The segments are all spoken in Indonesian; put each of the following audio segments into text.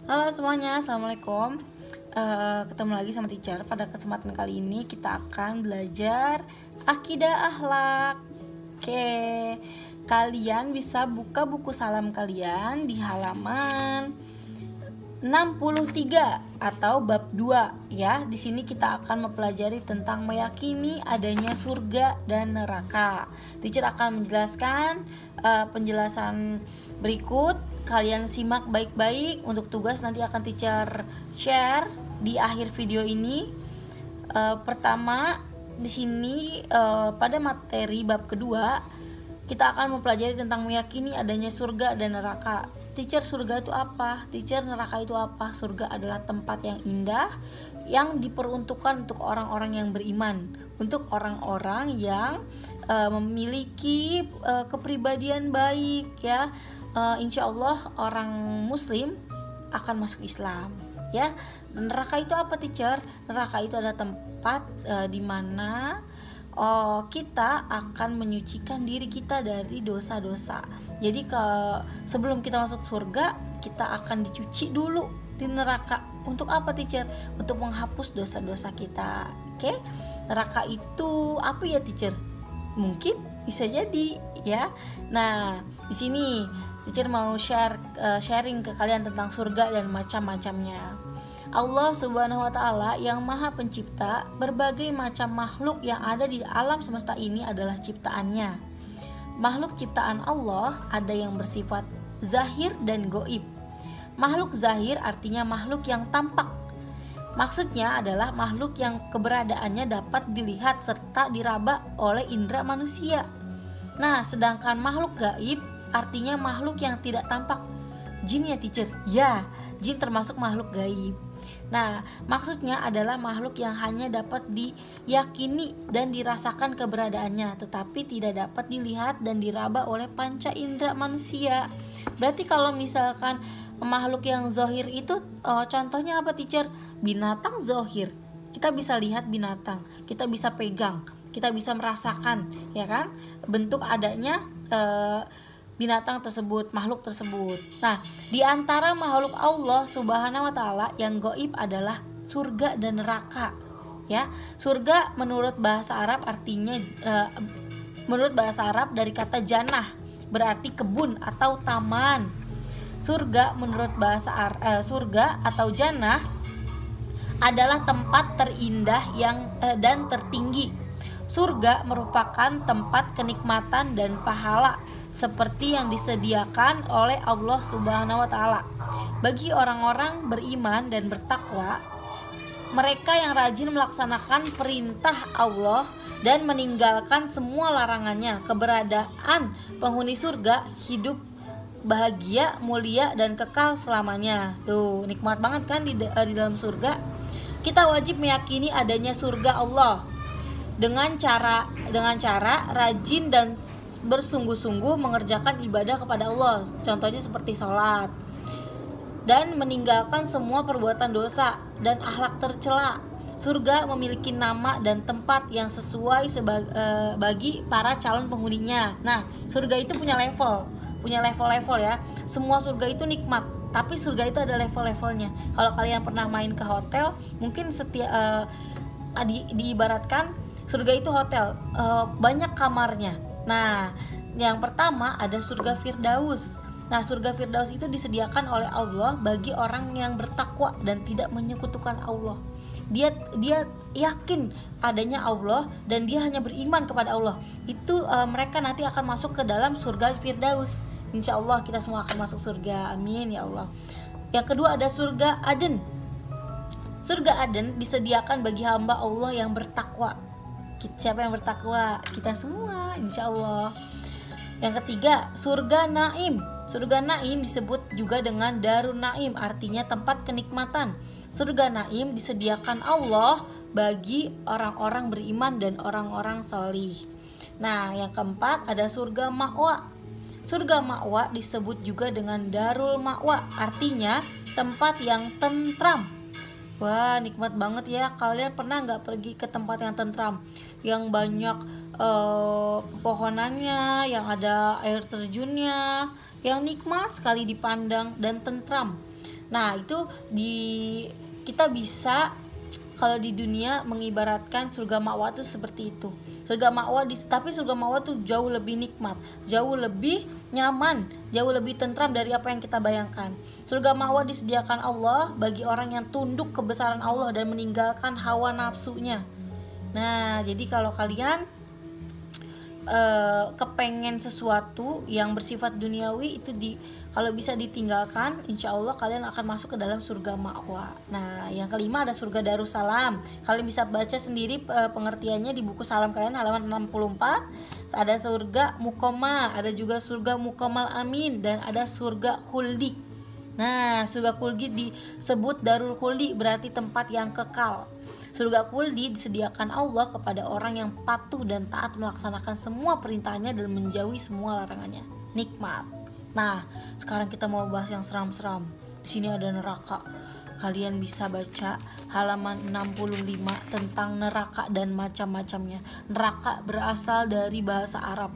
Halo semuanya, assalamualaikum. Ketemu lagi sama teacher. Pada kesempatan kali ini kita akan belajar akidah akhlak. Oke, kalian bisa buka buku salam kalian di halaman 63 atau bab 2 ya. Di sini kita akan mempelajari tentang meyakini adanya surga dan neraka. Teacher akan menjelaskan penjelasan berikut. Kalian simak baik-baik. Untuk tugas nanti akan teacher share di akhir video ini. Pertama di sini pada materi bab kedua kita akan mempelajari tentang meyakini adanya surga dan neraka. Teacher, surga itu apa? Teacher, neraka itu apa? Surga adalah tempat yang indah yang diperuntukkan untuk orang-orang yang beriman, untuk orang-orang yang memiliki kepribadian baik ya. Insya Allah orang muslim akan masuk Islam ya. Neraka itu apa, teacher? Neraka itu adalah tempat di mana kita akan menyucikan diri kita dari dosa-dosa. Jadi sebelum kita masuk surga, kita akan dicuci dulu di neraka. Untuk apa, teacher? Untuk menghapus dosa-dosa kita. Oke? Neraka itu apa ya, teacher? Mungkin bisa jadi ya. Nah, di sini teacher mau sharing ke kalian tentang surga dan macam-macamnya. Allah Subhanahu wa Ta'ala yang Maha Pencipta, berbagai macam makhluk yang ada di alam semesta ini adalah ciptaannya. Makhluk ciptaan Allah ada yang bersifat zahir dan goib. Makhluk zahir artinya makhluk yang tampak. Maksudnya adalah makhluk yang keberadaannya dapat dilihat serta diraba oleh indera manusia. Nah, sedangkan makhluk gaib artinya makhluk yang tidak tampak. Jin ya, teacher? Ya, jin termasuk makhluk gaib. Nah, maksudnya adalah makhluk yang hanya dapat diyakini dan dirasakan keberadaannya, tetapi tidak dapat dilihat dan diraba oleh panca indera manusia. Berarti kalau misalkan makhluk yang zohir itu contohnya apa, teacher? Binatang zohir. Kita bisa lihat binatang, kita bisa pegang, kita bisa merasakan, ya kan? Bentuk adanya binatang tersebut, makhluk tersebut. Nah, di antara makhluk Allah Subhanahu wa Ta'ala yang gaib adalah surga dan neraka. Ya, surga menurut bahasa Arab artinya menurut bahasa Arab dari kata jannah, berarti kebun atau taman. Surga menurut bahasa surga atau jannah adalah tempat terindah yang dan tertinggi. Surga merupakan tempat kenikmatan dan pahala seperti yang disediakan oleh Allah Subhanahu wa Ta'ala bagi orang-orang beriman dan bertakwa, mereka yang rajin melaksanakan perintah Allah dan meninggalkan semua larangannya. Keberadaan penghuni surga hidup bahagia, mulia dan kekal selamanya. Tuh, nikmat banget kan di dalam surga. Kita wajib meyakini adanya surga Allah dengan cara rajin dan bersungguh-sungguh mengerjakan ibadah kepada Allah, contohnya seperti sholat, dan meninggalkan semua perbuatan dosa dan akhlak tercela. Surga memiliki nama dan tempat yang sesuai bagi para calon penghuninya. Nah, surga itu punya level ya. Semua surga itu nikmat, tapi surga itu ada level-levelnya. Kalau kalian pernah main ke hotel, mungkin diibaratkan surga itu hotel, banyak kamarnya. Nah, yang pertama ada surga Firdaus. Nah, surga Firdaus itu disediakan oleh Allah bagi orang yang bertakwa dan tidak menyekutukan Allah. Dia yakin adanya Allah dan dia hanya beriman kepada Allah. Itu mereka nanti akan masuk ke dalam surga Firdaus. Insya Allah kita semua akan masuk surga. Amin ya Allah. Yang kedua ada surga Aden. Surga Aden disediakan bagi hamba Allah yang bertakwa. Siapa yang bertakwa? Kita semua, insya Allah. Yang ketiga, surga Naim. Surga Naim disebut juga dengan Darun Naim, artinya tempat kenikmatan. Surga Naim disediakan Allah bagi orang-orang beriman dan orang-orang salih. Nah, yang keempat ada surga Ma'wa. Surga Ma'wa disebut juga dengan Darul Ma'wa, artinya tempat yang tentram. Wah, nikmat banget ya. Kalian pernah nggak pergi ke tempat yang tentram, yang banyak pepohonannya, yang ada air terjunnya, yang nikmat sekali dipandang dan tentram. Nah, itu kita bisa kalau di dunia mengibaratkan surga ma'wa tuh seperti itu. Surga ma'wa tapi surga ma'wa tuh jauh lebih nikmat, jauh lebih nyaman, jauh lebih tentram dari apa yang kita bayangkan. Surga ma'wa disediakan Allah bagi orang yang tunduk kebesaran Allah dan meninggalkan hawa nafsunya. Nah, jadi kalau kalian kepengen sesuatu yang bersifat duniawi itu kalau bisa ditinggalkan, insya Allah kalian akan masuk ke dalam surga ma'wa. Nah, yang kelima ada surga Darussalam. Kalian bisa baca sendiri pengertiannya di buku salam kalian halaman 64. Ada surga Muqamah, ada juga surga Muqamal Amin, dan ada surga Khuldi. Nah, surga Khuldi disebut Darul Khuldi, berarti tempat yang kekal. Surga Khuldi disediakan Allah kepada orang yang patuh dan taat melaksanakan semua perintahnya dan menjauhi semua larangannya. Nikmat. Nah, sekarang kita mau bahas yang seram-seram. Di sini ada neraka. Kalian bisa baca halaman 65 tentang neraka dan macam-macamnya. Neraka berasal dari bahasa Arab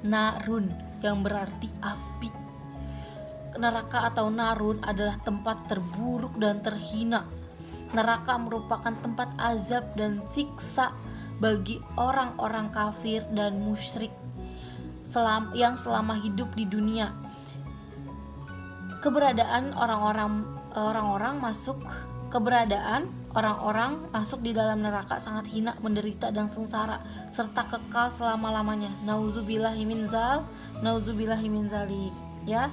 narun, yang berarti api. Neraka atau narun adalah tempat terburuk dan terhina. Neraka merupakan tempat azab dan siksa bagi orang-orang kafir dan musyrik yang selama hidup di dunia. Keberadaan orang-orang masuk di dalam neraka sangat hina, menderita dan sengsara serta kekal selama-lamanya. Nauzubillahi min zalik. Ya.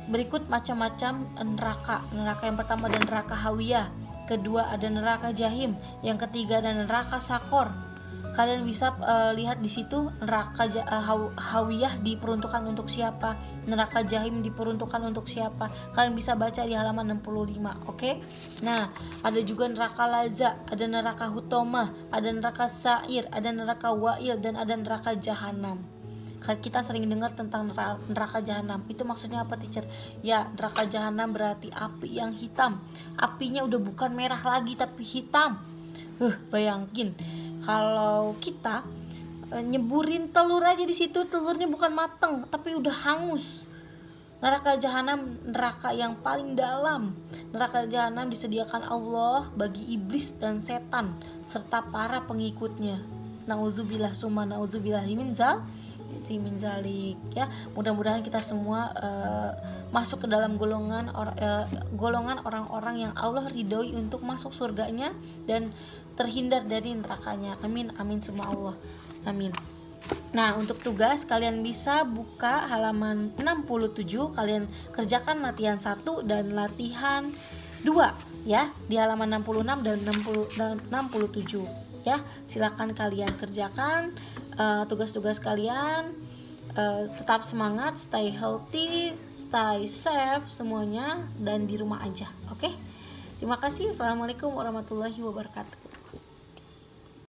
Berikut macam-macam neraka. Neraka yang pertama ada neraka Hawiyah, kedua ada neraka Jahim, yang ketiga ada neraka Sakor. Kalian bisa lihat di situ neraka Hawiyah diperuntukkan untuk siapa, neraka Jahim diperuntukkan untuk siapa. Kalian bisa baca di halaman 65. Oke? Nah, ada juga neraka Laza, ada neraka Hutomah, ada neraka Sa'ir, ada neraka Wa'il, dan ada neraka Jahanam. Kita sering dengar tentang neraka jahanam. Itu maksudnya apa, teacher? Ya, neraka jahanam berarti api yang hitam. Apinya udah bukan merah lagi tapi hitam. Bayangin kalau kita nyeburin telur aja di situ, telurnya bukan mateng tapi udah hangus. Neraka jahanam neraka yang paling dalam. Neraka jahanam disediakan Allah bagi iblis dan setan serta para pengikutnya. Nauzubillah summa nauzubillah min zalik, ya. Mudah-mudahan kita semua masuk ke dalam golongan orang-orang yang Allah ridhoi untuk masuk surganya dan terhindar dari nerakanya. Amin, amin semua Allah. Amin. Nah, untuk tugas kalian bisa buka halaman 67, kalian kerjakan latihan 1 dan latihan 2 ya, di halaman 66 dan 67 ya. Silakan kalian kerjakan tugas-tugas kalian. Tetap semangat, stay healthy, stay safe semuanya, dan di rumah aja. Oke? Terima kasih. Assalamualaikum warahmatullahi wabarakatuh.